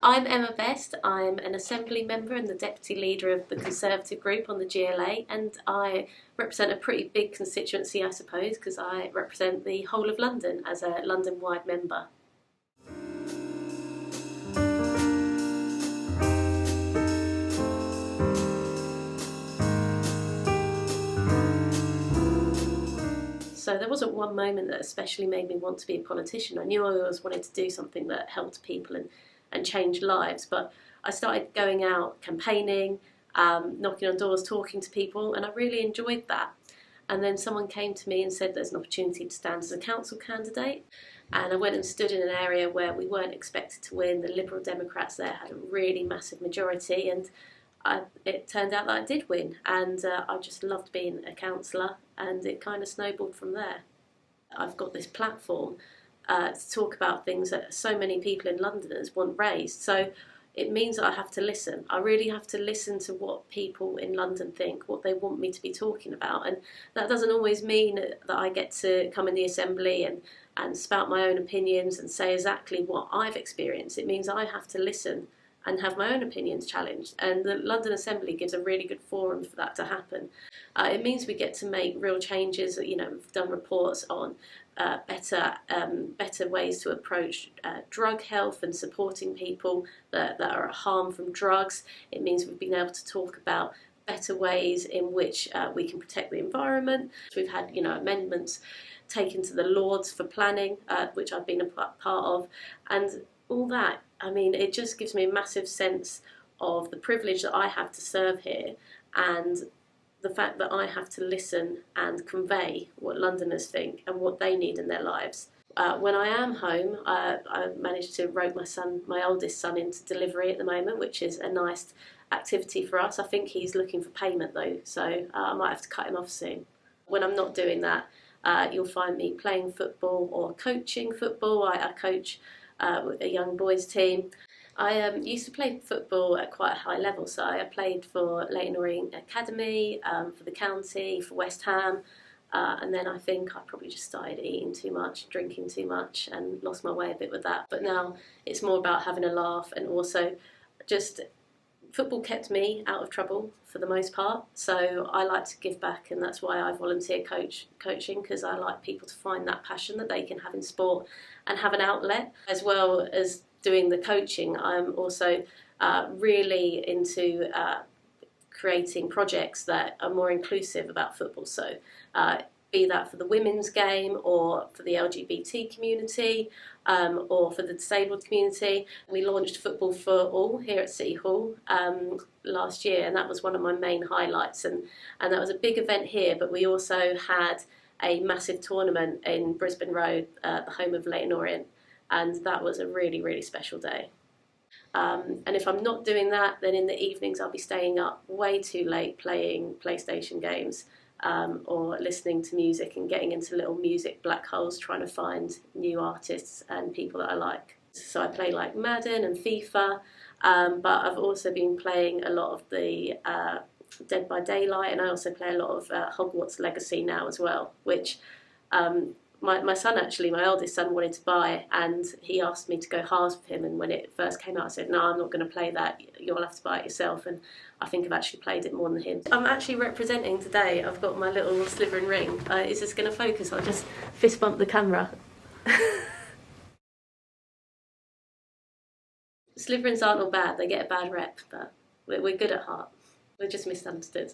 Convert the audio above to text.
I'm Emma Best. I'm an Assembly member and the Deputy Leader of the Conservative group on the GLA, and I represent a pretty big constituency, I suppose, because I represent the whole of London as a London-wide member. So there wasn't one moment that especially made me want to be a politician. I knew I always wanted to do something that helped people and change lives, but I started going out campaigning, knocking on doors, talking to people, and I really enjoyed that. And then someone came to me and said there's an opportunity to stand as a council candidate. And I went and stood in an area where we weren't expected to win. The Liberal Democrats there had a really massive majority, and it turned out that I did win, and I just loved being a councillor, and it kind of snowballed from there. I've got this platform to talk about things that so many people in Londoners want raised, so it means that I have to listen. I really have to listen to what people in London think, what they want me to be talking about, and that doesn't always mean that I get to come in the Assembly and spout my own opinions and say exactly what I've experienced. It means I have to listen and have my own opinions challenged, and the London Assembly gives a really good forum for that to happen. It means we get to make real changes. We've done reports on better ways to approach drug health and supporting people that are at harm from drugs. It means we've been able to talk about better ways in which we can protect the environment. We've had amendments taken to the Lords for planning, which I've been a part of, and all that. I mean, it just gives me a massive sense of the privilege that I have to serve here, and the fact that I have to listen and convey what Londoners think and what they need in their lives. When I am home, I managed to rope my oldest son, into delivery at the moment, which is a nice activity for us. I think he's looking for payment though, so I might have to cut him off soon. When I'm not doing that, you'll find me playing football or coaching football. I coach a young boys team. I used to play football at quite a high level, so I played for Leyton Orient Academy, for the county, for West Ham, and then I think I probably just started eating too much, drinking too much, and lost my way a bit with that. But now it's more about having a laugh, and also just football kept me out of trouble for the most part, so I like to give back, and that's why I volunteer coaching, because I like people to find that passion that they can have in sport and have an outlet. As well as doing the coaching, I'm also really into creating projects that are more inclusive about football, so be that for the women's game or for the LGBT community or for the disabled community. We launched Football for All here at City Hall last year, and that was one of my main highlights, and that was a big event here, but we also had a massive tournament in Brisbane Road, the home of Leyton Orient, and that was a really, really special day. And if I'm not doing that, then in the evenings I'll be staying up way too late playing PlayStation games, or listening to music and getting into little music black holes, trying to find new artists and people that I like. So I play like Madden and FIFA, but I've also been playing a lot of the Dead by Daylight, and I also play a lot of Hogwarts Legacy now as well, which my son, actually, my oldest son, wanted to buy, and he asked me to go halves with him, and when it first came out I said, no, I'm not going to play that, you'll have to buy it yourself, and I think I've actually played it more than him. I'm actually representing today. I've got my little Slytherin ring. Is this going to focus? I'll just fist bump the camera. Slytherins aren't all bad, they get a bad rep, but we're good at heart. We're just misunderstood.